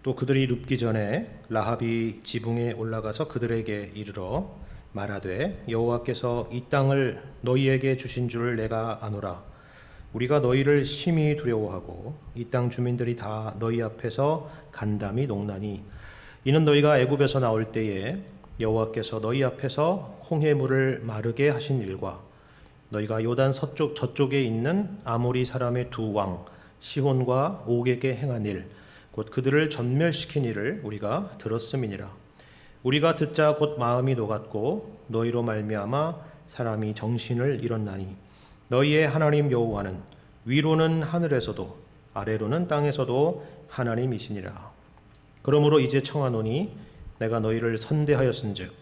또 그들이 눕기 전에 라합이 지붕에 올라가서 그들에게 이르러 말하되 여호와께서 이 땅을 너희에게 주신 줄을 내가 아노라. 우리가 너희를 심히 두려워하고 이 땅 주민들이 다 너희 앞에서 간담이 녹나니 이는 너희가 애굽에서 나올 때에 여호와께서 너희 앞에서 홍해 물을 마르게 하신 일과 너희가 요단 서쪽 저쪽에 있는 아모리 사람의 두 왕 시혼과 옥에게 행한 일 곧 그들을 전멸시킨 일을 우리가 들었음이니라. 우리가 듣자 곧 마음이 녹았고 너희로 말미암아 사람이 정신을 잃었나니 너희의 하나님 여호와는 위로는 하늘에서도 아래로는 땅에서도 하나님이시니라. 그러므로 이제 청하노니 내가 너희를 선대하였은즉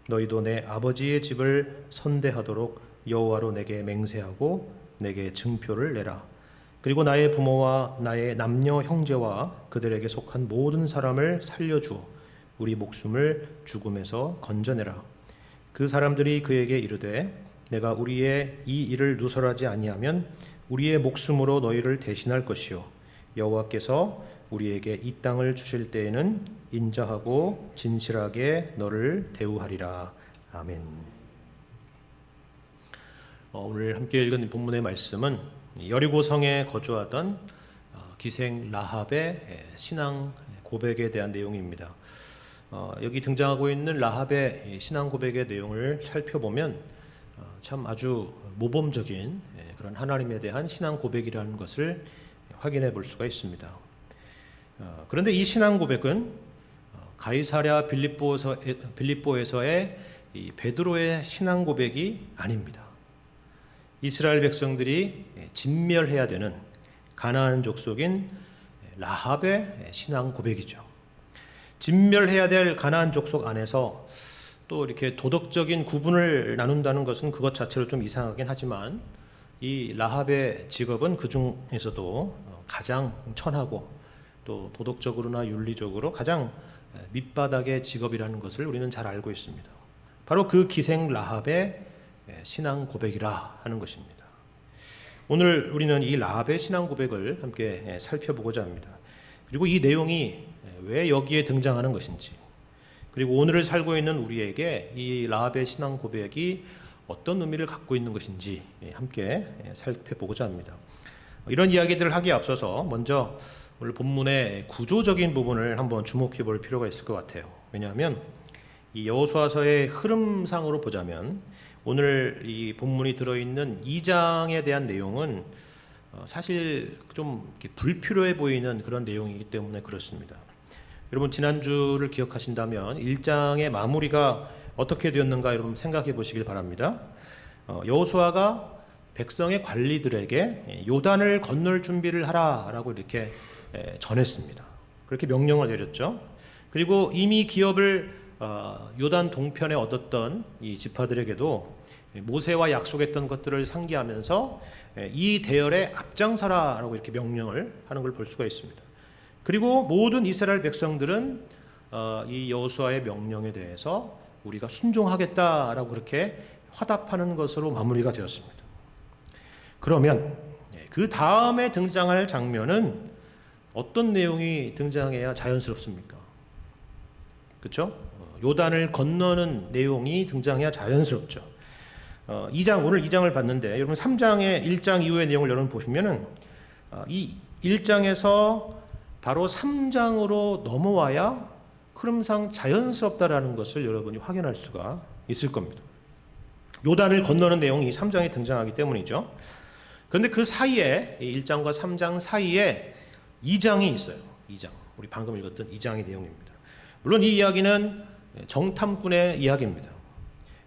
너희도 내 아버지의 집을 선대하도록 여호와로 내게 맹세하고 내게 증표를 내라. 그리고 나의 부모와 나의 남녀 형제와 그들에게 속한 모든 사람을 살려주어 우리 목숨을 죽음에서 건져내라. 그 사람들이 그에게 이르되 내가 우리의 이 일을 누설하지 아니하면 우리의 목숨으로 너희를 대신할 것이요 여호와께서 우리에게 이 땅을 주실 때에는 인자하고 진실하게 너를 대우하리라. 아멘. 오늘 함께 읽은 본문의 말씀은 여리고성에 거주하던 기생 라합의 신앙 고백에 대한 내용입니다. 여기 등장하고 있는 라합의 신앙 고백의 내용을 살펴보면 참 아주 모범적인 그런 하나님에 대한 신앙 고백이라는 것을 확인해 볼 수가 있습니다. 그런데 이 신앙 고백은 가이사랴 빌립보에서의 이 베드로의 신앙 고백이 아닙니다. 이스라엘 백성들이 진멸해야 되는 가나안 족속인 라합의 신앙 고백이죠. 진멸해야 될 가나안 족속 안에서 또 이렇게 도덕적인 구분을 나눈다는 것은 그것 자체로 좀 이상하긴 하지만 이 라합의 직업은 그 중에서도 가장 천하고 또 도덕적으로나 윤리적으로 가장 밑바닥의 직업이라는 것을 우리는 잘 알고 있습니다. 바로 그 기생 라합의 신앙 고백이라 하는 것입니다. 오늘 우리는 이 라합의 신앙 고백을 함께 살펴보고자 합니다. 그리고 이 내용이 왜 여기에 등장하는 것인지, 그리고 오늘을 살고 있는 우리에게 이 라합의 신앙 고백이 어떤 의미를 갖고 있는 것인지 함께 살펴보고자 합니다. 이런 이야기들을 하기에 앞서서 먼저 오늘 본문의 구조적인 부분을 한번 주목해 볼 필요가 있을 것 같아요. 왜냐하면 이 여호수아서의 흐름상으로 보자면 오늘 이 본문이 들어있는 2장에 대한 내용은 사실 좀 불필요해 보이는 그런 내용이기 때문에 그렇습니다. 여러분 지난주를 기억하신다면 1장의 마무리가 어떻게 되었는가 여러분 생각해 보시길 바랍니다. 여호수아가 백성의 관리들에게 요단을 건널 준비를 하라라고 이렇게 전했습니다. 그렇게 명령을 내렸죠. 그리고 이미 기업을 요단 동편에 얻었던 이 지파들에게도 모세와 약속했던 것들을 상기하면서 이 대열에 앞장서라라고 이렇게 명령을 하는 걸 볼 수가 있습니다. 그리고 모든 이스라엘 백성들은 이 여호수아의 명령에 대해서 우리가 순종하겠다라고 그렇게 화답하는 것으로 마무리가 되었습니다. 그러면 그 다음에 등장할 장면은 어떤 내용이 등장해야 자연스럽습니까? 그렇죠? 요단을 건너는 내용이 등장해야 자연스럽죠. 오늘 2장을 봤는데 여러분 3장의 1장 이후의 내용을 여러분 보시면은 이 1장에서 바로 3장으로 넘어와야 흐름상 자연스럽다라는 것을 여러분이 확인할 수가 있을 겁니다. 요단을 건너는 내용이 3장에 등장하기 때문이죠. 그런데 그 사이에 1장과 3장 사이에 2장이 있어요. 2장. 우리 방금 읽었던 2장의 내용입니다. 물론 이 이야기는 정탐꾼의 이야기입니다.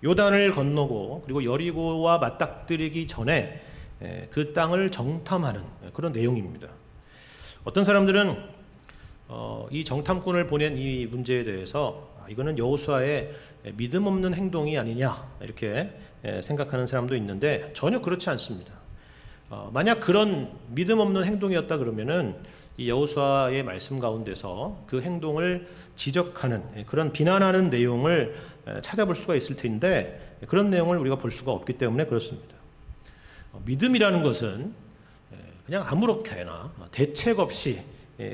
요단을 건너고 그리고 여리고와 맞닥뜨리기 전에 그 땅을 정탐하는 그런 내용입니다. 어떤 사람들은 이 정탐꾼을 보낸 이 문제에 대해서 이거는 여호수아의 믿음 없는 행동이 아니냐 이렇게 생각하는 사람도 있는데 전혀 그렇지 않습니다. 만약 그런 믿음 없는 행동이었다 그러면은 이 여호수아의 말씀 가운데서 그 행동을 지적하는 그런 비난하는 내용을 찾아볼 수가 있을 텐데 그런 내용을 우리가 볼 수가 없기 때문에 그렇습니다. 믿음이라는 것은 그냥 아무렇게나 대책 없이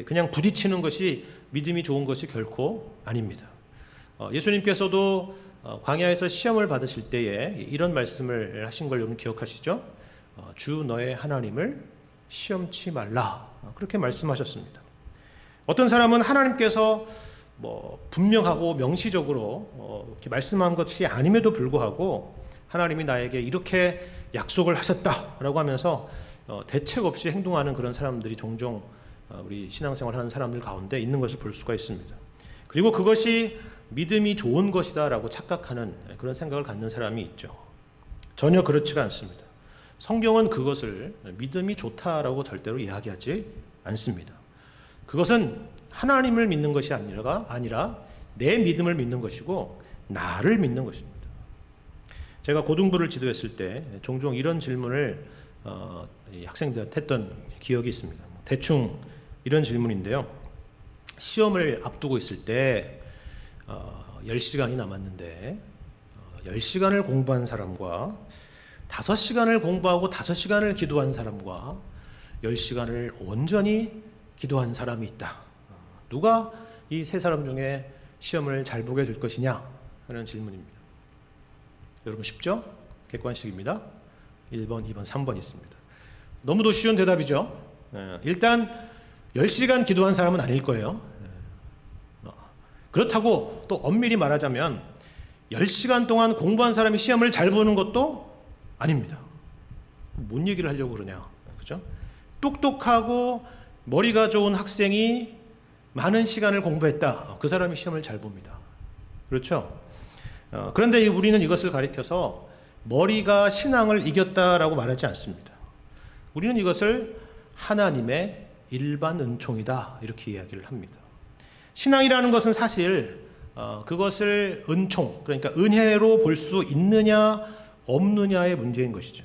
그냥 부딪히는 것이 믿음이 좋은 것이 결코 아닙니다. 예수님께서도 광야에서 시험을 받으실 때에 이런 말씀을 하신 걸 여러분 기억하시죠? 주 너의 하나님을 시험치 말라, 그렇게 말씀하셨습니다. 어떤 사람은 하나님께서 분명하고 명시적으로 이렇게 말씀한 것이 아님에도 불구하고 하나님이 나에게 이렇게 약속을 하셨다라고 하면서 대책 없이 행동하는 그런 사람들이 종종 우리 신앙생활하는 사람들 가운데 있는 것을 볼 수가 있습니다. 그리고 그것이 믿음이 좋은 것이다라고 착각하는 그런 생각을 갖는 사람이 있죠. 전혀 그렇지가 않습니다. 성경은 그것을 믿음이 좋다라고 절대로 이야기하지 않습니다. 그것은 하나님을 믿는 것이 아니라 내 믿음을 믿는 것이고 나를 믿는 것입니다. 제가 고등부를 지도했을 때 종종 이런 질문을 학생들한테 했던 기억이 있습니다. 대충 이런 질문인데요. 시험을 앞두고 있을 때 10시간이 남았는데 10시간을 공부한 사람과 5시간을 공부하고 5시간을 기도한 사람과 10시간을 온전히 기도한 사람이 있다. 누가 이 세 사람 중에 시험을 잘 보게 될 것이냐 하는 질문입니다. 여러분 쉽죠? 객관식입니다. 1번, 2번, 3번 있습니다. 너무도 쉬운 대답이죠. 일단 10시간 기도한 사람은 아닐 거예요. 그렇다고 또 엄밀히 말하자면 10시간 동안 공부한 사람이 시험을 잘 보는 것도 아닙니다. 뭔 얘기를 하려고 그러냐, 그죠? 똑똑하고 머리가 좋은 학생이 많은 시간을 공부했다. 그 사람이 시험을 잘 봅니다. 그렇죠? 그런데 우리는 이것을 가리켜서 머리가 신앙을 이겼다라고 말하지 않습니다. 우리는 이것을 하나님의 일반 은총이다 이렇게 이야기를 합니다. 신앙이라는 것은 사실 그것을 은총, 그러니까 은혜로 볼 수 있느냐 없느냐의 문제인 것이죠.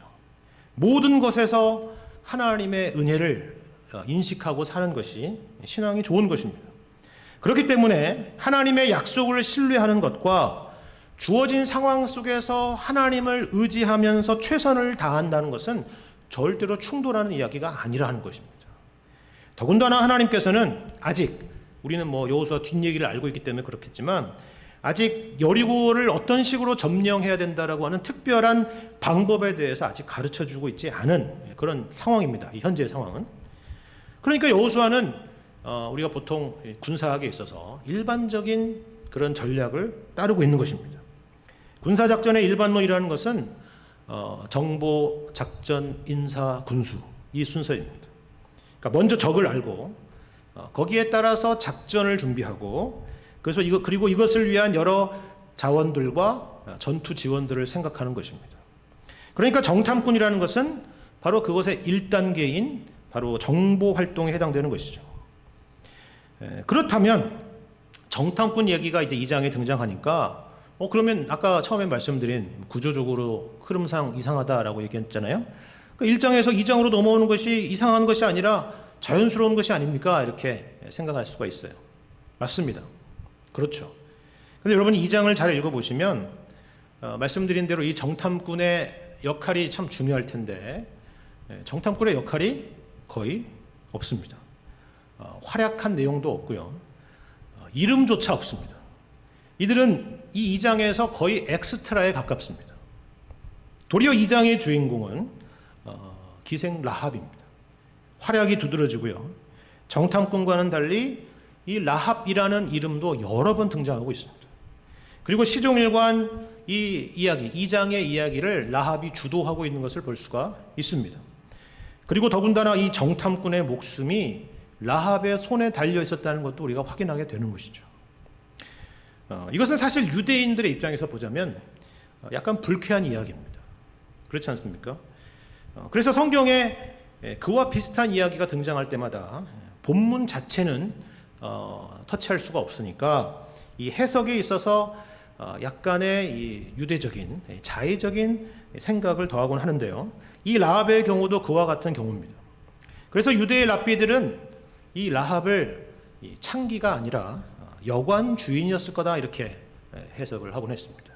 모든 것에서 하나님의 은혜를 인식하고 사는 것이 신앙이 좋은 것입니다. 그렇기 때문에 하나님의 약속을 신뢰하는 것과 주어진 상황 속에서 하나님을 의지하면서 최선을 다한다는 것은 절대로 충돌하는 이야기가 아니라는 것입니다. 더군다나 하나님께서는 아직 우리는 여호수아 뒷얘기를 알고 있기 때문에 그렇겠지만 아직 여리고를 어떤 식으로 점령해야 된다라고 하는 특별한 방법에 대해서 아직 가르쳐주고 있지 않은 그런 상황입니다. 이 현재의 상황은. 그러니까 여호수아는 우리가 보통 군사학에 있어서 일반적인 그런 전략을 따르고 있는 것입니다. 군사작전의 일반론이라는 것은 정보, 작전, 인사, 군수 이 순서입니다. 그러니까 먼저 적을 알고 거기에 따라서 작전을 준비하고 그리고 이것을 위한 여러 자원들과 전투 지원들을 생각하는 것입니다. 그러니까 정탐꾼이라는 것은 바로 그것의 1단계인 바로 정보 활동에 해당되는 것이죠. 그렇다면 정탐꾼 얘기가 이제 2장에 등장하니까 그러면 아까 처음에 말씀드린 구조적으로 흐름상 이상하다라고 얘기했잖아요. 그러니까 1장에서 2장으로 넘어오는 것이 이상한 것이 아니라 자연스러운 것이 아닙니까? 이렇게 생각할 수가 있어요. 맞습니다. 그렇죠. 그런데 여러분이 2장을 잘 읽어보시면 말씀드린 대로 이 정탐꾼의 역할이 참 중요할 텐데 정탐꾼의 역할이 거의 없습니다. 활약한 내용도 없고요. 이름조차 없습니다. 이들은 이 2장에서 거의 엑스트라에 가깝습니다. 도리어 2장의 주인공은 기생 라합입니다. 활약이 두드러지고요. 정탐꾼과는 달리 이 라합이라는 이름도 여러 번 등장하고 있습니다. 그리고 시종일관 이 이야기, 2장의 이야기를 라합이 주도하고 있는 것을 볼 수가 있습니다. 그리고 더군다나 이 정탐꾼의 목숨이 라합의 손에 달려 있었다는 것도 우리가 확인하게 되는 것이죠. 이것은 사실 유대인들의 입장에서 보자면 약간 불쾌한 이야기입니다. 그렇지 않습니까? 그래서 성경에 그와 비슷한 이야기가 등장할 때마다 본문 자체는 터치할 수가 없으니까 이 해석에 있어서 약간의 이 유대적인 자의적인 생각을 더하곤 하는데요. 이 라합의 경우도 그와 같은 경우입니다. 그래서 유대의 랍비들은 이 라합을 창기가 아니라 여관 주인이었을 거다 이렇게 해석을 하곤 했습니다.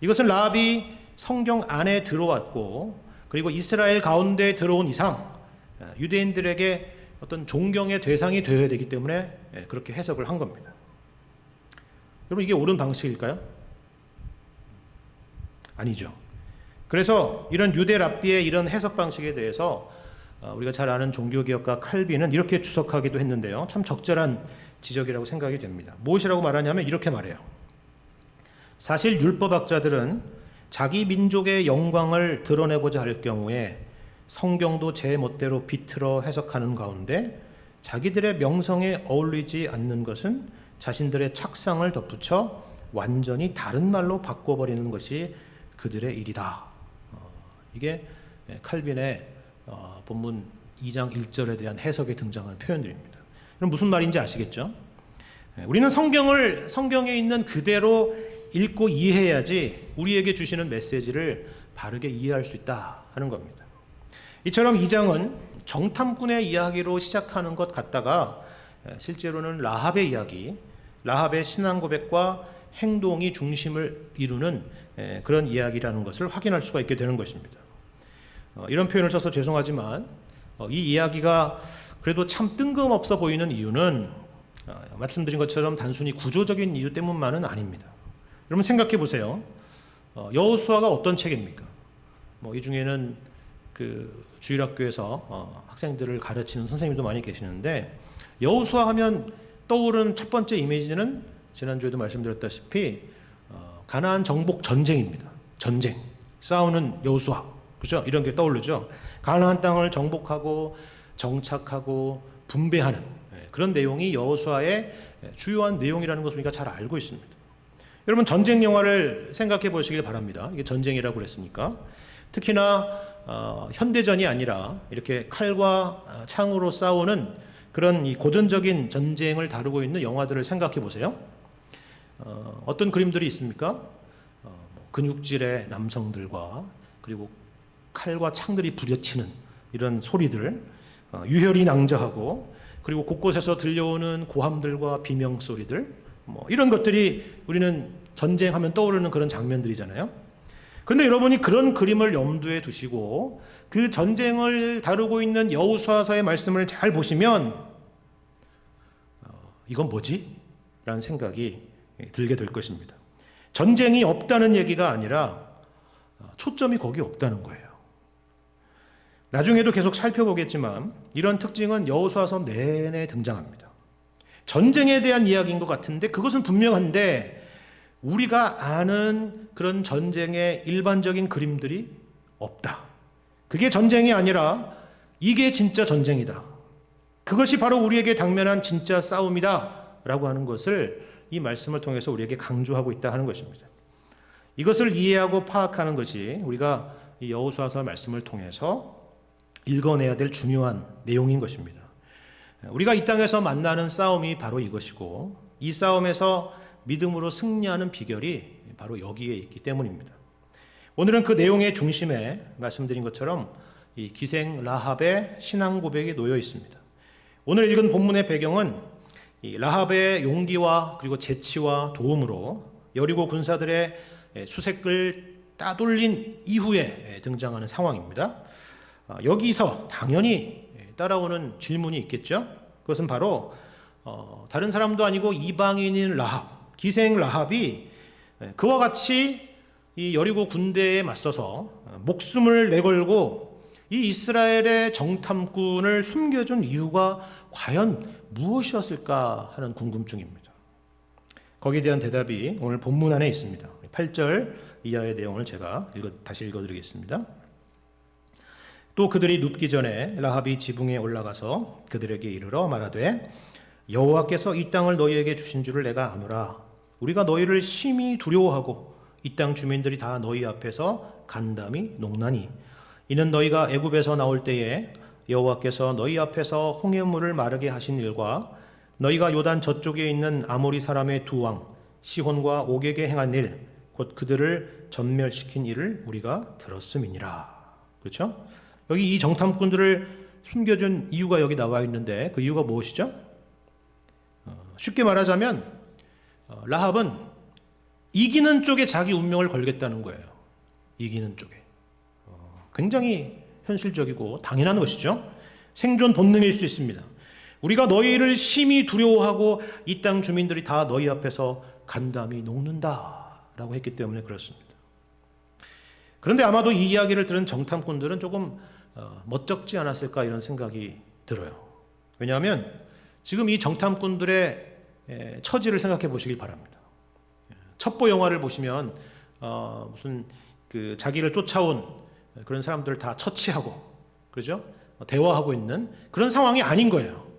이것은 라합이 성경 안에 들어왔고 그리고 이스라엘 가운데 들어온 이상 유대인들에게 어떤 존경의 대상이 되어야 되기 때문에 그렇게 해석을 한 겁니다. 여러분, 이게 옳은 방식일까요? 아니죠. 그래서 이런 유대 랍비의 이런 해석 방식에 대해서 우리가 잘 아는 종교개혁가 칼빈은 이렇게 주석하기도 했는데요. 참 적절한 지적이라고 생각이 됩니다. 무엇이라고 말하냐면 이렇게 말해요. 사실 율법학자들은 자기 민족의 영광을 드러내고자 할 경우에 성경도 제 멋대로 비틀어 해석하는 가운데 자기들의 명성에 어울리지 않는 것은 자신들의 착상을 덧붙여 완전히 다른 말로 바꿔버리는 것이 그들의 일이다. 이게 칼빈의 본문 2장 1절에 대한 해석에 등장하는 표현들입니다. 그럼 무슨 말인지 아시겠죠? 우리는 성경에 있는 그대로 읽고 이해해야지 우리에게 주시는 메시지를 바르게 이해할 수 있다 하는 겁니다. 이처럼 2장은 정탐꾼의 이야기로 시작하는 것 같다가 실제로는 라합의 이야기, 라합의 신앙 고백과 행동이 중심을 이루는 그런 이야기라는 것을 확인할 수가 있게 되는 것입니다. 이런 표현을 써서 죄송하지만 이 이야기가 그래도 참 뜬금없어 보이는 이유는 말씀드린 것처럼 단순히 구조적인 이유 때문만은 아닙니다. 여러분 생각해 보세요. 여호수아가 어떤 책입니까? 이 중에는 그 주일학교에서 학생들을 가르치는 선생님도 많이 계시는데 여호수아 하면 떠오르는 첫 번째 이미지는 지난주에도 말씀드렸다시피 가나안 정복 전쟁입니다. 전쟁, 싸우는 여호수아, 그렇죠? 이런 게 떠오르죠. 가나안 땅을 정복하고 정착하고 분배하는 그런 내용이 여호수아의 주요한 내용이라는 것을 우리가 잘 알고 있습니다. 여러분 전쟁 영화를 생각해 보시길 바랍니다. 이게 전쟁이라고 그랬으니까 특히나 현대전이 아니라 이렇게 칼과 창으로 싸우는 그런 이 고전적인 전쟁을 다루고 있는 영화들을 생각해 보세요. 어떤 그림들이 있습니까? 근육질의 남성들과 그리고 칼과 창들이 부딪히는 이런 소리들, 유혈이 낭자하고 그리고 곳곳에서 들려오는 고함들과 비명 소리들, 이런 것들이 우리는 전쟁하면 떠오르는 그런 장면들이잖아요. 그런데 여러분이 그런 그림을 염두에 두시고 그 전쟁을 다루고 있는 여호수아서의 말씀을 잘 보시면 이건 뭐지? 라는 생각이 들게 될 것입니다. 전쟁이 없다는 얘기가 아니라 초점이 거기 없다는 거예요. 나중에도 계속 살펴보겠지만 이런 특징은 여호수아서 내내 등장합니다. 전쟁에 대한 이야기인 것 같은데 그것은 분명한데 우리가 아는 그런 전쟁의 일반적인 그림들이 없다. 그게 전쟁이 아니라 이게 진짜 전쟁이다. 그것이 바로 우리에게 당면한 진짜 싸움이다 라고 하는 것을 이 말씀을 통해서 우리에게 강조하고 있다 하는 것입니다. 이것을 이해하고 파악하는 것이 우리가 이 여호수아서 말씀을 통해서 읽어내야 될 중요한 내용인 것입니다. 우리가 이 땅에서 만나는 싸움이 바로 이것이고 이 싸움에서 믿음으로 승리하는 비결이 바로 여기에 있기 때문입니다. 오늘은 그 내용의 중심에 말씀드린 것처럼 이 기생 라합의 신앙 고백이 놓여 있습니다. 오늘 읽은 본문의 배경은 이 라합의 용기와 그리고 재치와 도움으로 여리고 군사들의 수색을 따돌린 이후에 등장하는 상황입니다. 여기서 당연히 따라오는 질문이 있겠죠. 그것은 바로 다른 사람도 아니고 이방인인 라합, 기생 라합이 그와 같이 이 여리고 군대에 맞서서 목숨을 내걸고 이 이스라엘의 정탐꾼을 숨겨준 이유가 과연 무엇이었을까 하는 궁금증입니다. 거기에 대한 대답이 오늘 본문 안에 있습니다. 8절 이하의 내용을 제가 다시 읽어드리겠습니다. 또 그들이 눕기 전에 라합이 지붕에 올라가서 그들에게 이르러 말하되 여호와께서 이 땅을 너희에게 주신 줄을 내가 아노라. 우리가 너희를 심히 두려워하고 이 땅 주민들이 다 너희 앞에서 간담이 녹나니 이는 너희가 애굽에서 나올 때에 여호와께서 너희 앞에서 홍해물을 마르게 하신 일과 너희가 요단 저쪽에 있는 아모리 사람의 두 왕 시혼과 옥에게 행한 일 곧 그들을 전멸시킨 일을 우리가 들었음이니라. 그렇죠? 여기 이 정탐꾼들을 숨겨준 이유가 여기 나와 있는데 그 이유가 무엇이죠? 쉽게 말하자면 라합은 이기는 쪽에 자기 운명을 걸겠다는 거예요. 이기는 쪽에. 굉장히 현실적이고 당연한 것이죠. 생존 본능일 수 있습니다. 우리가 너희를 심히 두려워하고 이 땅 주민들이 다 너희 앞에서 간담이 녹는다라고 했기 때문에 그렇습니다. 그런데 아마도 이 이야기를 들은 정탐꾼들은 조금 멋쩍지 않았을까 이런 생각이 들어요. 왜냐하면 지금 이 정탐꾼들의 처지를 생각해 보시길 바랍니다. 첩보 영화를 보시면 무슨 그 자기를 쫓아온 그런 사람들을 다 처치하고 그러죠? 대화하고 있는 그런 상황이 아닌 거예요.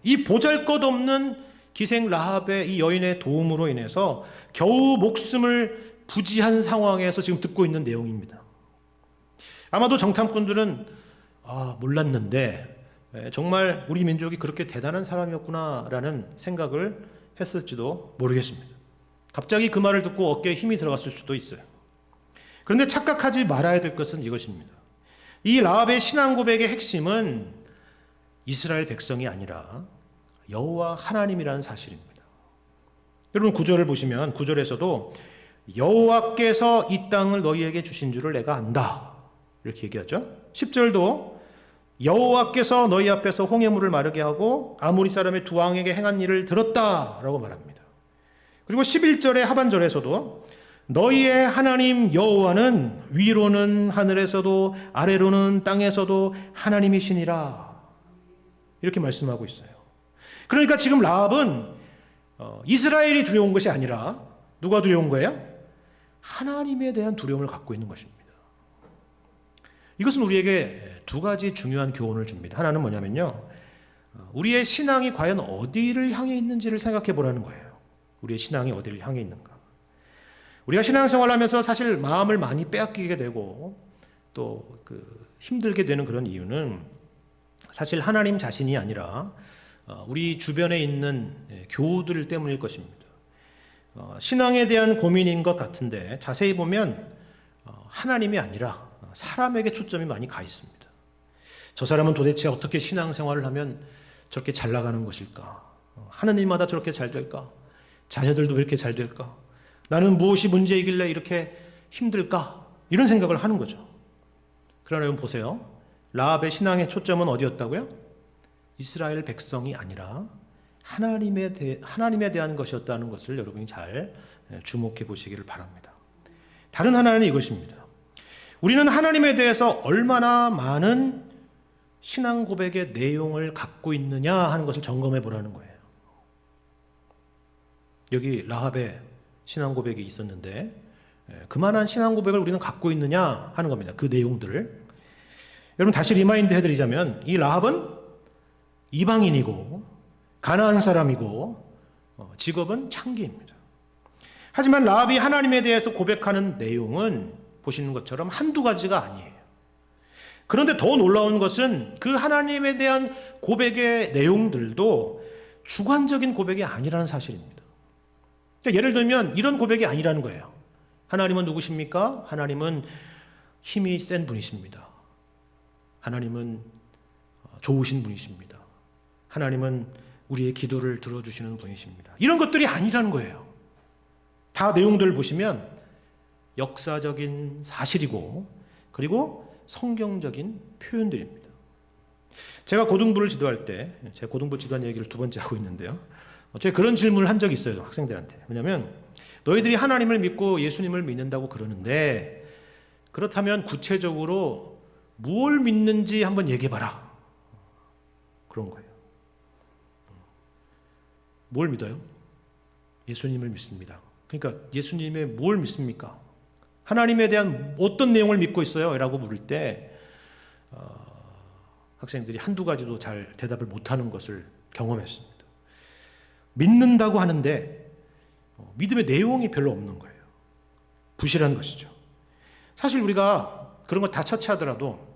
이 보잘것없는 기생 라합의 이 여인의 도움으로 인해서 겨우 목숨을 부지한 상황에서 지금 듣고 있는 내용입니다. 아마도 정탐꾼들은 몰랐는데 정말 우리 민족이 그렇게 대단한 사람이었구나라는 생각을 했을지도 모르겠습니다. 갑자기 그 말을 듣고 어깨에 힘이 들어갔을 수도 있어요. 그런데 착각하지 말아야 될 것은 이것입니다. 이 라합의 신앙 고백의 핵심은 이스라엘 백성이 아니라 여호와 하나님이라는 사실입니다. 여러분 9절을 보시면 9절에서도 여호와께서 이 땅을 너희에게 주신 줄을 내가 안다 이렇게 얘기하죠. 10절도 여호와께서 너희 앞에서 홍해물을 마르게 하고 아모리 사람의 두 왕에게 행한 일을 들었다라고 말합니다. 그리고 11절의 하반절에서도 너희의 하나님 여호와는 위로는 하늘에서도 아래로는 땅에서도 하나님이시니라 이렇게 말씀하고 있어요. 그러니까 지금 라합은 이스라엘이 두려운 것이 아니라 누가 두려운 거예요? 하나님에 대한 두려움을 갖고 있는 것입니다. 이것은 우리에게 두 가지 중요한 교훈을 줍니다. 하나는 뭐냐면요, 우리의 신앙이 과연 어디를 향해 있는지를 생각해 보라는 거예요. 우리의 신앙이 어디를 향해 있는가. 우리가 신앙생활을 하면서 사실 마음을 많이 빼앗기게 되고 또 힘들게 되는 그런 이유는 사실 하나님 자신이 아니라 우리 주변에 있는 교우들 때문일 것입니다. 신앙에 대한 고민인 것 같은데 자세히 보면 하나님이 아니라 사람에게 초점이 많이 가 있습니다. 저 사람은 도대체 어떻게 신앙생활을 하면 저렇게 잘 나가는 것일까? 하는 일마다 저렇게 잘 될까? 자녀들도 왜 이렇게 잘 될까? 나는 무엇이 문제이길래 이렇게 힘들까? 이런 생각을 하는 거죠. 그러나 여러분 보세요. 라합의 신앙의 초점은 어디였다고요? 이스라엘 백성이 아니라 하나님에 대한 것이었다는 것을 여러분이 잘 주목해 보시기를 바랍니다. 다른 하나는 이것입니다. 우리는 하나님에 대해서 얼마나 많은 신앙 고백의 내용을 갖고 있느냐 하는 것을 점검해 보라는 거예요. 여기 라합의 신앙 고백이 있었는데 그만한 신앙 고백을 우리는 갖고 있느냐 하는 겁니다. 그 내용들을. 여러분 다시 리마인드 해드리자면 이 라합은 이방인이고 가나안 사람이고 직업은 창기입니다. 하지만 라합이 하나님에 대해서 고백하는 내용은 보시는 것처럼 한두 가지가 아니에요. 그런데 더 놀라운 것은 그 하나님에 대한 고백의 내용들도 주관적인 고백이 아니라는 사실입니다. 그러니까 예를 들면 이런 고백이 아니라는 거예요. 하나님은 누구십니까? 하나님은 힘이 센 분이십니다. 하나님은 좋으신 분이십니다. 하나님은 우리의 기도를 들어주시는 분이십니다. 이런 것들이 아니라는 거예요. 다 내용들을 보시면 역사적인 사실이고 그리고 성경적인 표현들입니다. 제가 고등부를 지도할 때, 제가 고등부 지도한 얘기를 두 번째 하고 있는데요. 제가 그런 질문을 한 적이 있어요. 학생들한테. 왜냐하면 너희들이 하나님을 믿고 예수님을 믿는다고 그러는데 그렇다면 구체적으로 무엇을 믿는지 한번 얘기해봐라. 그런 거예요. 뭘 믿어요? 예수님을 믿습니다. 그러니까 예수님의 뭘 믿습니까? 하나님에 대한 어떤 내용을 믿고 있어요? 라고 물을 때 학생들이 한두 가지도 잘 대답을 못하는 것을 경험했습니다. 믿는다고 하는데 믿음의 내용이 별로 없는 거예요. 부실한 것이죠. 사실 우리가 그런 거 다 처치하더라도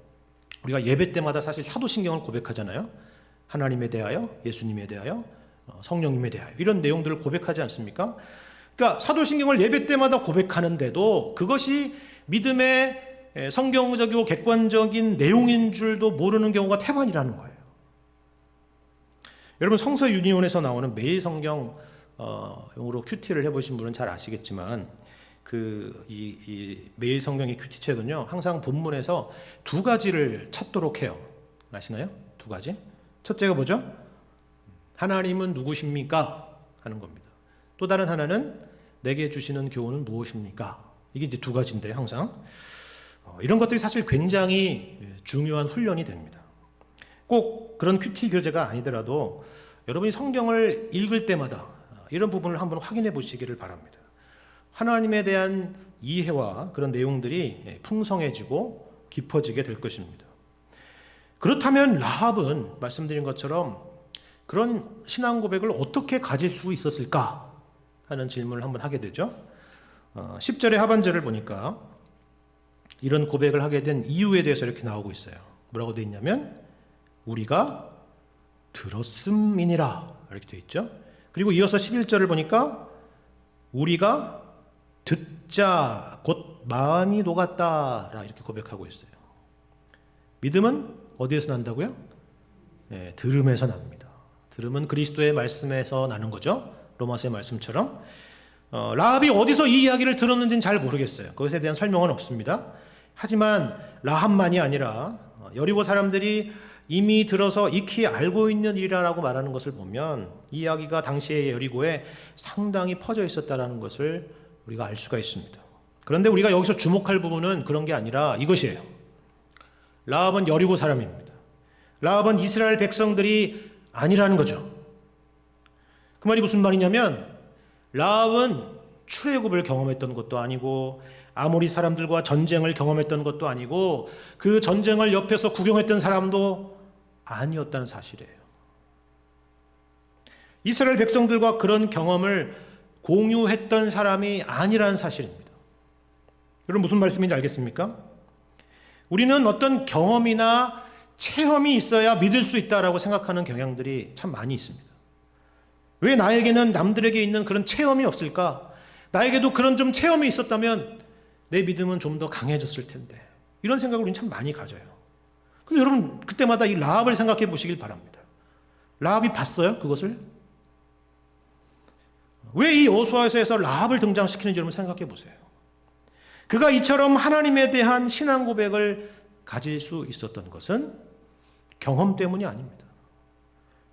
우리가 예배 때마다 사실 사도신경을 고백하잖아요. 하나님에 대하여, 예수님에 대하여, 성령님에 대하여 이런 내용들을 고백하지 않습니까? 그러니까 사도신경을 예배 때마다 고백하는데도 그것이 믿음의 성경적이고 객관적인 내용인 줄도 모르는 경우가 태반이라는 거예요. 여러분 성서 유니온에서 나오는 매일 성경 용으로 큐티를 해보신 분은 잘 아시겠지만 이 매일 성경의 큐티 책은요 항상 본문에서 두 가지를 찾도록 해요. 아시나요? 두 가지. 첫째가 뭐죠? 하나님은 누구십니까? 하는 겁니다. 또 다른 하나는 내게 주시는 교훈은 무엇입니까? 이게 이제 두 가지인데 항상 이런 것들이 사실 굉장히 중요한 훈련이 됩니다. 꼭 그런 큐티 교재가 아니더라도 여러분이 성경을 읽을 때마다 이런 부분을 한번 확인해 보시기를 바랍니다. 하나님에 대한 이해와 그런 내용들이 풍성해지고 깊어지게 될 것입니다. 그렇다면 라합은 말씀드린 것처럼 그런 신앙 고백을 어떻게 가질 수 있었을까 하는 질문을 한번 하게 되죠. 10절의 하반절을 보니까 이런 고백을 하게 된 이유에 대해서 이렇게 나오고 있어요. 뭐라고 되어 있냐면 우리가 들었음이니라 이렇게 되어 있죠. 그리고 이어서 11절을 보니까 우리가 듣자 곧 마음이 녹았다라 이렇게 고백하고 있어요. 믿음은 어디에서 난다고요? 네, 들음에서 납니다. 들음은 그리스도의 말씀에서 나는 거죠. 로마서의 말씀처럼. 라합이 어디서 이 이야기를 들었는지는 잘 모르겠어요. 그것에 대한 설명은 없습니다. 하지만 라합만이 아니라 여리고 사람들이 이미 들어서 익히 알고 있는 일이라고 말하는 것을 보면 이 이야기가 당시의 여리고에 상당히 퍼져 있었다는 것을 우리가 알 수가 있습니다. 그런데 우리가 여기서 주목할 부분은 그런 게 아니라 이것이에요. 라합은 여리고 사람입니다. 라합은 이스라엘 백성들이 아니라는 거죠. 그 말이 무슨 말이냐면 라합은 출애굽을 경험했던 것도 아니고 아모리 사람들과 전쟁을 경험했던 것도 아니고 그 전쟁을 옆에서 구경했던 사람도 아니었다는 사실이에요. 이스라엘 백성들과 그런 경험을 공유했던 사람이 아니라는 사실입니다. 여러분 무슨 말씀인지 알겠습니까? 우리는 어떤 경험이나 체험이 있어야 믿을 수 있다라고 생각하는 경향들이 참 많이 있습니다. 왜 나에게는 남들에게 있는 그런 체험이 없을까? 나에게도 그런 좀 체험이 있었다면 내 믿음은 좀 더 강해졌을 텐데. 이런 생각을 우리는 참 많이 가져요. 근데 여러분 그때마다 이 라합을 생각해 보시길 바랍니다. 라합이 봤어요? 그것을? 왜 이 여호수아서에서 라합을 등장시키는지 여러분 생각해 보세요. 그가 이처럼 하나님에 대한 신앙 고백을 가질 수 있었던 것은 경험 때문이 아닙니다.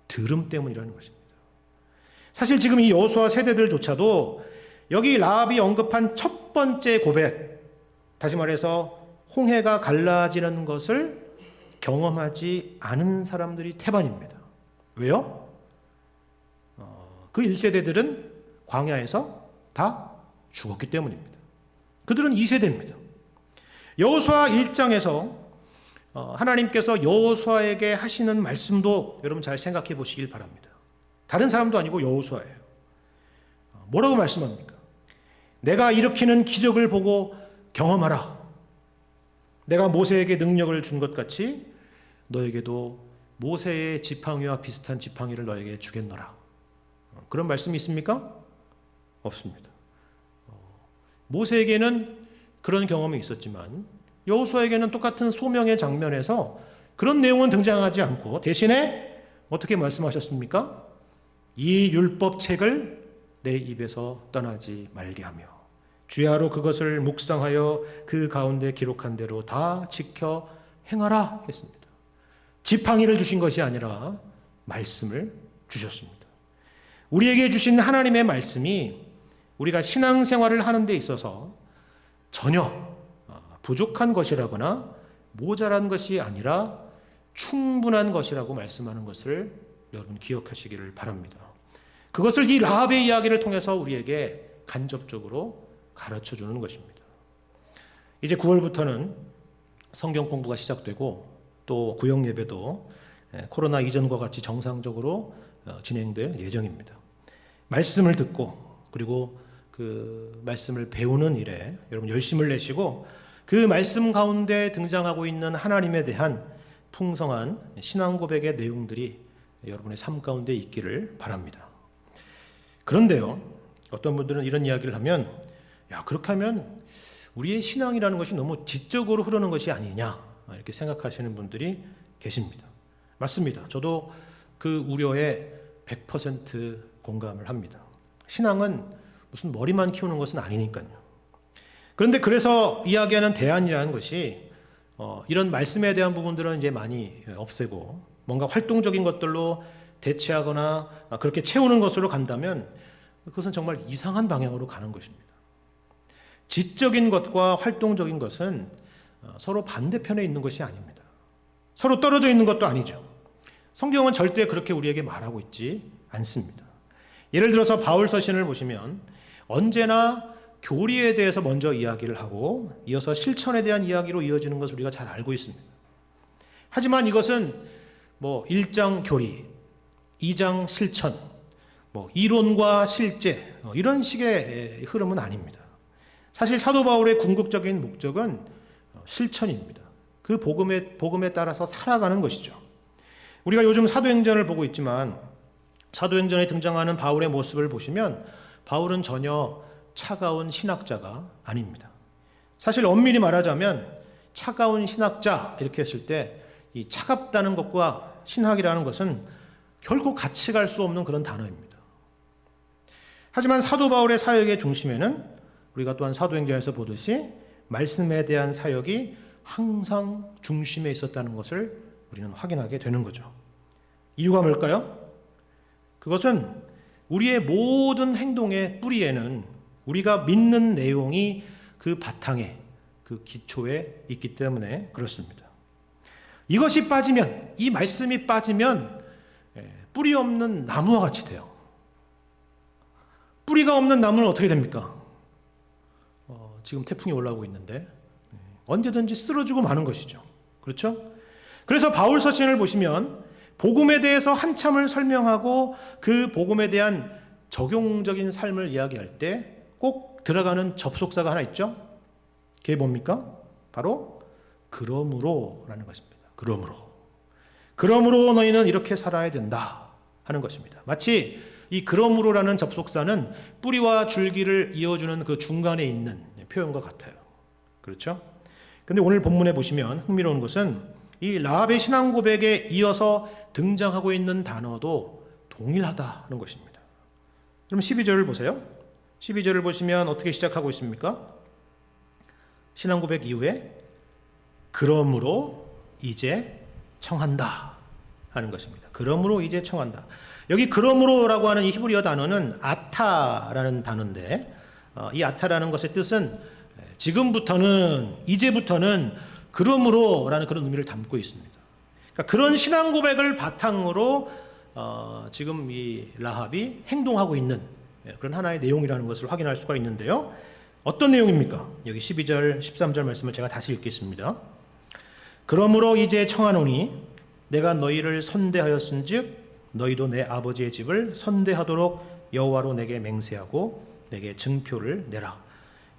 들음 때문이라는 것입니다. 사실 지금 이 여호수아 세대들조차도 여기 라합이 언급한 첫 번째 고백, 다시 말해서 홍해가 갈라지는 것을 경험하지 않은 사람들이 태반입니다. 왜요? 그 1세대들은 광야에서 다 죽었기 때문입니다. 그들은 2세대입니다. 여호수아 1장에서 하나님께서 여호수아에게 하시는 말씀도 여러분 잘 생각해 보시길 바랍니다. 다른 사람도 아니고 여호수아예요. 뭐라고 말씀합니까? 내가 일으키는 기적을 보고 경험하라. 내가 모세에게 능력을 준 것 같이 너에게도 모세의 지팡이와 비슷한 지팡이를 너에게 주겠노라. 그런 말씀이 있습니까? 없습니다. 모세에게는 그런 경험이 있었지만 여호수아에게는 똑같은 소명의 장면에서 그런 내용은 등장하지 않고 대신에 어떻게 말씀하셨습니까? 이 율법책을 내 입에서 떠나지 말게 하며 주야로 그것을 묵상하여 그 가운데 기록한 대로 다 지켜 행하라 했습니다. 지팡이를 주신 것이 아니라 말씀을 주셨습니다. 우리에게 주신 하나님의 말씀이 우리가 신앙생활을 하는 데 있어서 전혀 부족한 것이라거나 모자란 것이 아니라 충분한 것이라고 말씀하는 것을 여러분 기억하시기를 바랍니다. 그것을 이 라합의 이야기를 통해서 우리에게 간접적으로 가르쳐 주는 것입니다. 이제 9월부터는 성경 공부가 시작되고 또 구역 예배도 코로나 이전과 같이 정상적으로 진행될 예정입니다. 말씀을 듣고 그리고 그 말씀을 배우는 일에 여러분 열심을 내시고 그 말씀 가운데 등장하고 있는 하나님에 대한 풍성한 신앙 고백의 내용들이 여러분의 삶 가운데 있기를 바랍니다. 그런데요, 어떤 분들은 이런 이야기를 하면 야, 그렇게 하면 우리의 신앙이라는 것이 너무 지적으로 흐르는 것이 아니냐 이렇게 생각하시는 분들이 계십니다. 맞습니다. 저도 그 우려에 100% 공감을 합니다. 신앙은 무슨 머리만 키우는 것은 아니니까요. 그런데 그래서 이야기하는 대안이라는 것이 이런 말씀에 대한 부분들은 이제 많이 없애고 뭔가 활동적인 것들로 대체하거나 그렇게 채우는 것으로 간다면 그것은 정말 이상한 방향으로 가는 것입니다. 지적인 것과 활동적인 것은 서로 반대편에 있는 것이 아닙니다. 서로 떨어져 있는 것도 아니죠. 성경은 절대 그렇게 우리에게 말하고 있지 않습니다. 예를 들어서 바울 서신을 보시면 언제나 교리에 대해서 먼저 이야기를 하고 이어서 실천에 대한 이야기로 이어지는 것을 우리가 잘 알고 있습니다. 하지만 이것은 1장 교리, 2장 실천, 이론과 실제 이런 식의 흐름은 아닙니다. 사실 사도 바울의 궁극적인 목적은 실천입니다. 그 복음에 따라서 살아가는 것이죠. 우리가 요즘 사도행전을 보고 있지만 사도행전에 등장하는 바울의 모습을 보시면 바울은 전혀 차가운 신학자가 아닙니다. 사실 엄밀히 말하자면 차가운 신학자 이렇게 했을 때 이 차갑다는 것과 신학이라는 것은 결코 같이 갈 수 없는 그런 단어입니다. 하지만 사도 바울의 사역의 중심에는 우리가 또한 사도행전에서 보듯이 말씀에 대한 사역이 항상 중심에 있었다는 것을 우리는 확인하게 되는 거죠. 이유가 뭘까요? 그것은 우리의 모든 행동의 뿌리에는 우리가 믿는 내용이 그 바탕에, 그 기초에 있기 때문에 그렇습니다. 이것이 빠지면, 이 말씀이 빠지면 뿌리 없는 나무와 같이 돼요. 뿌리가 없는 나무는 어떻게 됩니까? 지금 태풍이 올라오고 있는데 언제든지 쓰러지고 마는 것이죠. 그렇죠? 그래서 바울 서신을 보시면 복음에 대해서 한참을 설명하고 그 복음에 대한 적용적인 삶을 이야기할 때 꼭 들어가는 접속사가 하나 있죠. 그게 뭡니까? 바로 그러므로라는 것입니다. 그러므로 너희는 이렇게 살아야 된다 하는 것입니다. 마치 이 그러므로라는 접속사는 뿌리와 줄기를 이어주는 그 중간에 있는 표현과 같아요. 그렇죠? 근데 오늘 본문에 보시면 흥미로운 것은 이 라합의 신앙 고백에 이어서 등장하고 있는 단어도 동일하다는 것입니다. 그럼 12절을 보세요. 12절을 보시면 어떻게 시작하고 있습니까? 신앙 고백 이후에 그러므로 이제 청한다 하는 것입니다. 그러므로 이제 청한다. 여기 그러므로라고 하는 이 히브리어 단어는 아타라는 단어인데 이 아타라는 것의 뜻은 지금부터는, 이제부터는 그러므로라는 그런 의미를 담고 있습니다. 그러니까 그런 신앙 고백을 바탕으로 지금 이 라합이 행동하고 있는 그런 하나의 내용이라는 것을 확인할 수가 있는데요. 어떤 내용입니까? 여기 12절, 13절 말씀을 제가 다시 읽겠습니다. 그러므로 이제 청하노니 내가 너희를 선대하였은즉 너희도 내 아버지의 집을 선대하도록 여호와로 내게 맹세하고 내게 증표를 내라.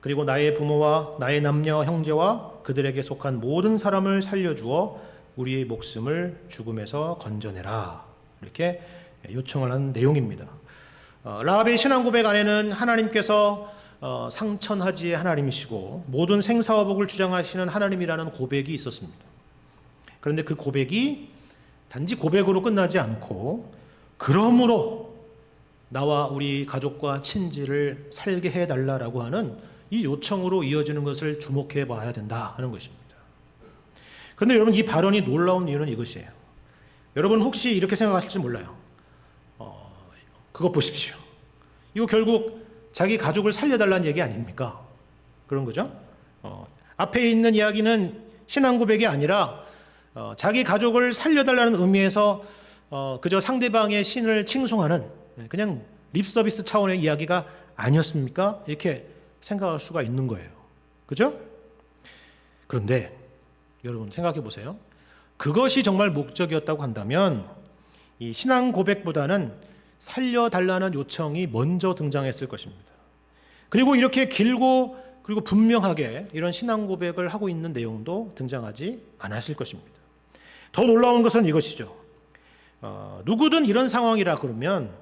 그리고 나의 부모와 나의 남녀 형제와 그들에게 속한 모든 사람을 살려주어 우리의 목숨을 죽음에서 건져내라. 이렇게 요청을 하는 내용입니다. 라합의 신앙 고백 안에는 하나님께서 상천하지의 하나님이시고 모든 생사화복을 주장하시는 하나님이라는 고백이 있었습니다. 그런데 그 고백이 단지 고백으로 끝나지 않고 그러므로 나와 우리 가족과 친지를 살게 해달라고 하는 이 요청으로 이어지는 것을 주목해 봐야 된다 하는 것입니다. 그런데 여러분, 이 발언이 놀라운 이유는 이것이에요. 여러분 혹시 이렇게 생각하실지 몰라요. 그것 보십시오. 이거 결국 자기 가족을 살려달라는 얘기 아닙니까? 그런 거죠. 앞에 있는 이야기는 신앙 고백이 아니라 자기 가족을 살려달라는 의미에서 그저 상대방의 신을 칭송하는 그냥 립서비스 차원의 이야기가 아니었습니까? 이렇게 생각할 수가 있는 거예요. 그죠? 그런데 여러분 생각해 보세요. 그것이 정말 목적이었다고 한다면 이 신앙 고백보다는 살려달라는 요청이 먼저 등장했을 것입니다. 그리고 이렇게 길고 그리고 분명하게 이런 신앙 고백을 하고 있는 내용도 등장하지 않았을 것입니다. 더 놀라운 것은 이것이죠. 누구든 이런 상황이라 그러면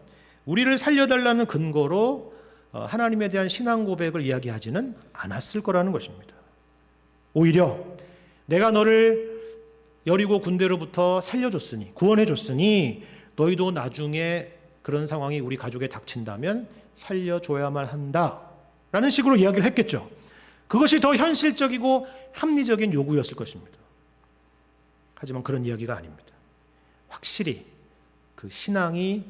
우리를 살려달라는 근거로 하나님에 대한 신앙 고백을 이야기하지는 않았을 거라는 것입니다. 오히려 내가 너를 여리고 군대로부터 살려줬으니, 구원해줬으니 너희도 나중에 그런 상황이 우리 가족에 닥친다면 살려줘야만 한다라는 식으로 이야기를 했겠죠. 그것이 더 현실적이고 합리적인 요구였을 것입니다. 하지만 그런 이야기가 아닙니다. 확실히 그 신앙이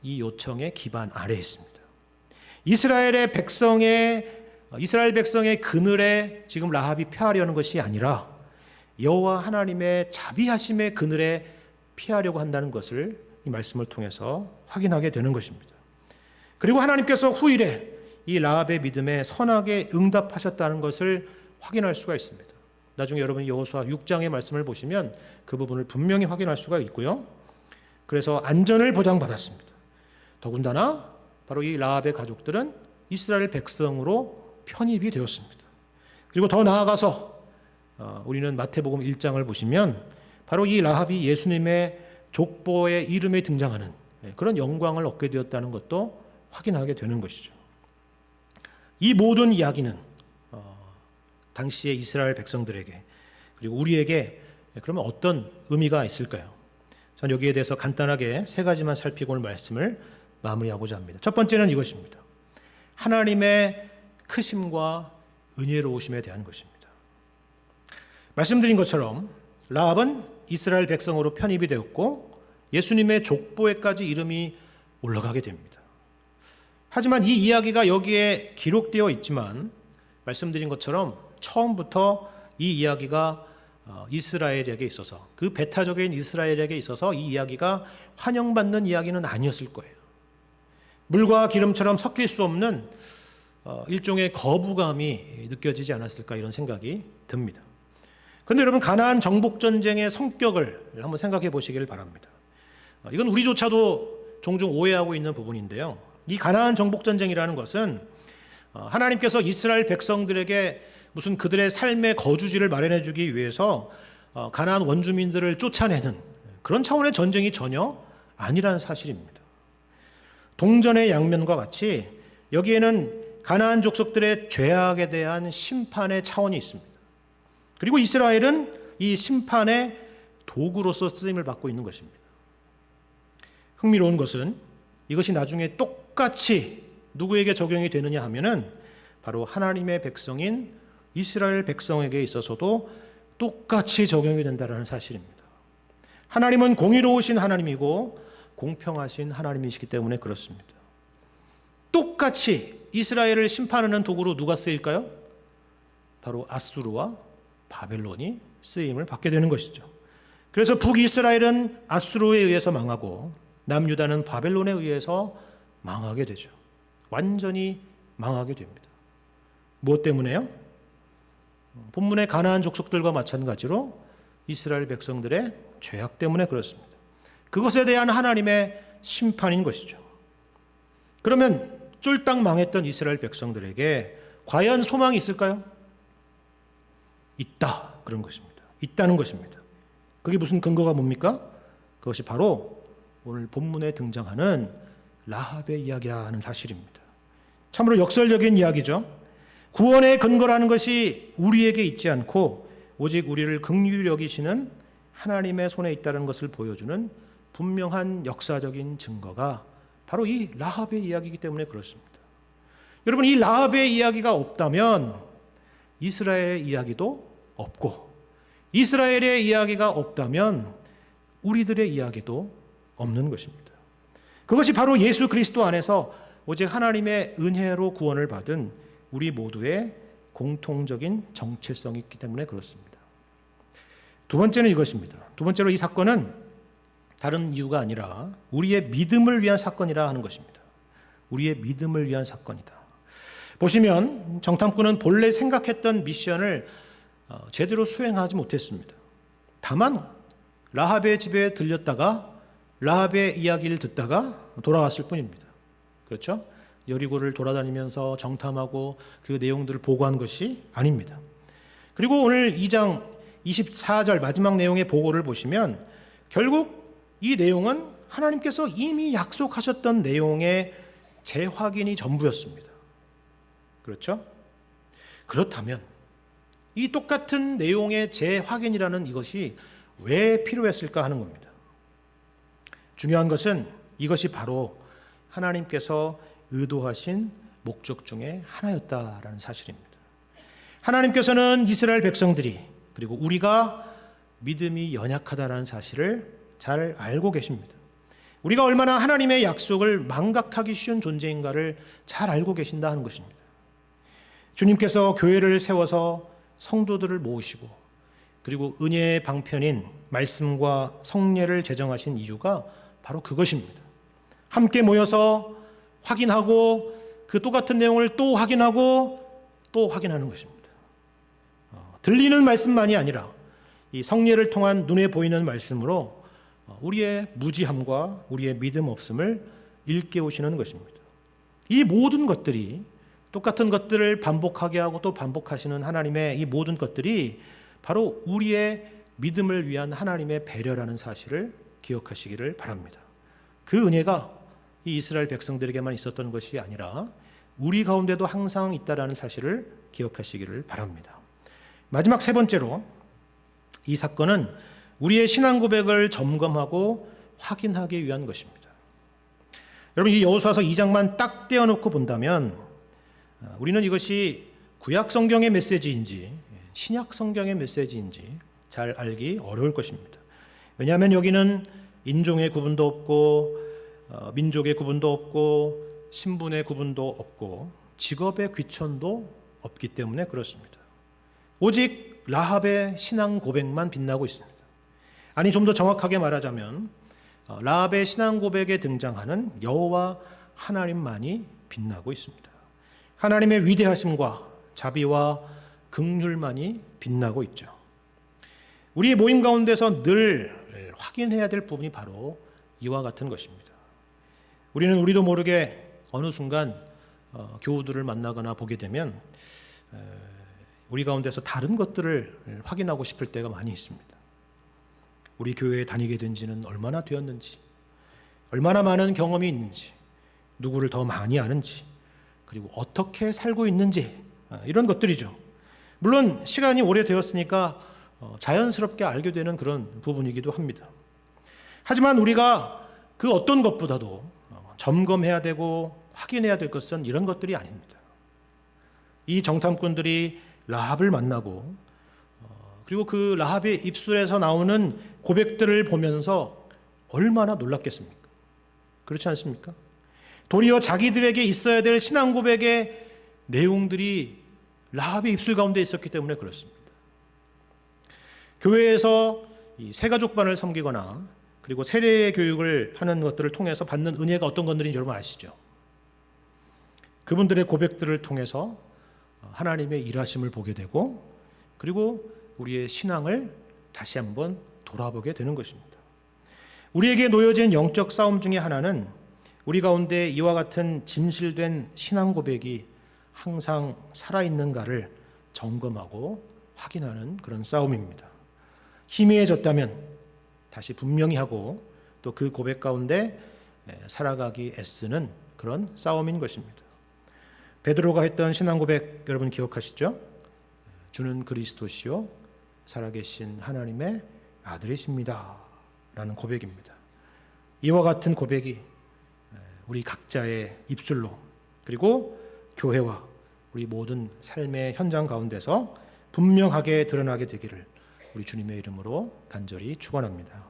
이 요청의 기반 아래에 있습니다. 이스라엘 백성의 그늘에 지금 라합이 피하려는 것이 아니라 여호와 하나님의 자비하심의 그늘에 피하려고 한다는 것을 이 말씀을 통해서 확인하게 되는 것입니다. 그리고 하나님께서 후일에 이 라합의 믿음에 선하게 응답하셨다는 것을 확인할 수가 있습니다. 나중에 여러분이 여호수아 6장의 말씀을 보시면 그 부분을 분명히 확인할 수가 있고요. 그래서 안전을 보장받았습니다. 더군다나 바로 이 라합의 가족들은 이스라엘 백성으로 편입이 되었습니다. 그리고 더 나아가서 우리는 마태복음 1장을 보시면 바로 이 라합이 예수님의 족보의 이름에 등장하는 그런 영광을 얻게 되었다는 것도 확인하게 되는 것이죠. 이 모든 이야기는 당시의 이스라엘 백성들에게 그리고 우리에게 그러면 어떤 의미가 있을까요? 저는 여기에 대해서 간단하게 세 가지만 살피고 오늘 말씀을 마무리하고자 합니다. 첫 번째는 이것입니다. 하나님의 크심과 은혜로우심에 대한 것입니다. 말씀드린 것처럼 라합은 이스라엘 백성으로 편입이 되었고 예수님의 족보에까지 이름이 올라가게 됩니다. 하지만 이 이야기가 여기에 기록되어 있지만 말씀드린 것처럼 처음부터 이 이야기가 이스라엘에게 있어서 그 배타적인 이스라엘에게 있어서 이 이야기가 환영받는 이야기는 아니었을 거예요. 물과 기름처럼 섞일 수 없는 일종의 거부감이 느껴지지 않았을까 이런 생각이 듭니다. 그런데 여러분 가나안 정복 전쟁의 성격을 한번 생각해 보시길 바랍니다. 이건 우리조차도 종종 오해하고 있는 부분인데요. 이 가나안 정복 전쟁이라는 것은 하나님께서 이스라엘 백성들에게 무슨 그들의 삶의 거주지를 마련해 주기 위해서 가나안 원주민들을 쫓아내는 그런 차원의 전쟁이 전혀 아니라는 사실입니다. 동전의 양면과 같이 여기에는 가나안 족속들의 죄악에 대한 심판의 차원이 있습니다. 그리고 이스라엘은 이 심판의 도구로서 쓰임을 받고 있는 것입니다. 흥미로운 것은 이것이 나중에 똑같이 누구에게 적용이 되느냐 하면은 바로 하나님의 백성인 이스라엘 백성에게 있어서도 똑같이 적용이 된다는 사실입니다. 하나님은 공의로우신 하나님이고 공평하신 하나님이시기 때문에 그렇습니다. 똑같이 이스라엘을 심판하는 도구로 누가 쓰일까요? 바로 아수르와 바벨론이 쓰임을 받게 되는 것이죠. 그래서 북이스라엘은 아수르에 의해서 망하고 남유다는 바벨론에 의해서 망하게 되죠. 완전히 망하게 됩니다. 무엇 때문에요? 본문의 가나안 족속들과 마찬가지로 이스라엘 백성들의 죄악 때문에 그렇습니다. 그것에 대한 하나님의 심판인 것이죠. 그러면 쫄딱 망했던 이스라엘 백성들에게 과연 소망이 있을까요? 있다. 그런 것입니다. 있다는 것입니다. 그게 무슨 근거가 뭡니까? 그것이 바로 오늘 본문에 등장하는 라합의 이야기라는 사실입니다. 참으로 역설적인 이야기죠. 구원의 근거라는 것이 우리에게 있지 않고 오직 우리를 긍휼히 여기시는 하나님의 손에 있다는 것을 보여주는 분명한 역사적인 증거가 바로 이 라합의 이야기이기 때문에 그렇습니다. 여러분, 이 라합의 이야기가 없다면 이스라엘의 이야기도 없고 이스라엘의 이야기가 없다면 우리들의 이야기도 없는 것입니다. 그것이 바로 예수 그리스도 안에서 오직 하나님의 은혜로 구원을 받은 우리 모두의 공통적인 정체성이 있기 때문에 그렇습니다. 두 번째는 이것입니다. 두 번째로 이 사건은 다른 이유가 아니라 우리의 믿음을 위한 사건이라 하는 것입니다. 우리의 믿음을 위한 사건이다. 보시면 정탐꾼은 본래 생각했던 미션을 제대로 수행하지 못했습니다. 다만 라합의 집에 들렸다가 라합의 이야기를 듣다가 돌아왔을 뿐입니다. 그렇죠? 여리고를 돌아다니면서 정탐하고 그 내용들을 보고한 것이 아닙니다. 그리고 오늘 2장 24절 마지막 내용의 보고를 보시면 결국 이 내용은 하나님께서 이미 약속하셨던 내용의 재확인이 전부였습니다. 그렇죠? 그렇다면 이 똑같은 내용의 재확인이라는 이것이 왜 필요했을까 하는 겁니다. 중요한 것은 이것이 바로 하나님께서 의도하신 목적 중에 하나였다라는 사실입니다. 하나님께서는 이스라엘 백성들이 그리고 우리가 믿음이 연약하다라는 사실을 잘 알고 계십니다. 우리가 얼마나 하나님의 약속을 망각하기 쉬운 존재인가를 잘 알고 계신다 하는 것입니다. 주님께서 교회를 세워서 성도들을 모으시고 그리고 은혜의 방편인 말씀과 성례를 제정하신 이유가 바로 그것입니다. 함께 모여서 확인하고 그 똑같은 내용을 또 확인하고 또 확인하는 것입니다. 들리는 말씀만이 아니라 이 성례를 통한 눈에 보이는 말씀으로 우리의 무지함과 우리의 믿음 없음을 일깨우시는 것입니다. 이 모든 것들이 똑같은 것들을 반복하게 하고 또 반복하시는 하나님의 이 모든 것들이 바로 우리의 믿음을 위한 하나님의 배려라는 사실을 기억하시기를 바랍니다. 그 은혜가 이 이스라엘 백성들에게만 있었던 것이 아니라 우리 가운데도 항상 있다라는 사실을 기억하시기를 바랍니다. 마지막 세 번째로 이 사건은 우리의 신앙 고백을 점검하고 확인하기 위한 것입니다. 여러분, 이 여호수아서 2장만 딱 떼어놓고 본다면 우리는 이것이 구약 성경의 메시지인지 신약 성경의 메시지인지 잘 알기 어려울 것입니다. 왜냐하면 여기는 인종의 구분도 없고 민족의 구분도 없고 신분의 구분도 없고 직업의 귀천도 없기 때문에 그렇습니다. 오직 라합의 신앙 고백만 빛나고 있습니다. 아니, 좀 더 정확하게 말하자면 라합의 신앙 고백에 등장하는 여호와 하나님만이 빛나고 있습니다. 하나님의 위대하심과 자비와 긍휼만이 빛나고 있죠. 우리의 모임 가운데서 늘 확인해야 될 부분이 바로 이와 같은 것입니다. 우리는 우리도 모르게 어느 순간 교우들을 만나거나 보게 되면 우리 가운데서 다른 것들을 확인하고 싶을 때가 많이 있습니다. 우리 교회에 다니게 된 지는 얼마나 되었는지, 얼마나 많은 경험이 있는지, 누구를 더 많이 아는지, 그리고 어떻게 살고 있는지, 이런 것들이죠. 물론 시간이 오래되었으니까 자연스럽게 알게 되는 그런 부분이기도 합니다. 하지만 우리가 그 어떤 것보다도 점검해야 되고 확인해야 될 것은 이런 것들이 아닙니다. 이 정탐꾼들이 라합을 만나고 그리고 그 라합의 입술에서 나오는 고백들을 보면서 얼마나 놀랐겠습니까? 그렇지 않습니까? 도리어 자기들에게 있어야 될 신앙 고백의 내용들이 라합의 입술 가운데 있었기 때문에 그렇습니다. 교회에서 이 새가족반을 섬기거나 그리고 세례 교육을 하는 것들을 통해서 받는 은혜가 어떤 것들인지 여러분 아시죠? 그분들의 고백들을 통해서 하나님의 일하심을 보게 되고 그리고 우리의 신앙을 다시 한번 돌아보게 되는 것입니다. 우리에게 놓여진 영적 싸움 중에 하나는 우리 가운데 이와 같은 진실된 신앙 고백이 항상 살아있는가를 점검하고 확인하는 그런 싸움입니다. 희미해졌다면 다시 분명히 하고 또 그 고백 가운데 살아가기 애쓰는 그런 싸움인 것입니다. 베드로가 했던 신앙 고백 여러분 기억하시죠? 주는 그리스도시요 살아계신 하나님의 아들이십니다 라는 고백입니다. 이와 같은 고백이 우리 각자의 입술로 그리고 교회와 우리 모든 삶의 현장 가운데서 분명하게 드러나게 되기를 우리 주님의 이름으로 간절히 축원합니다.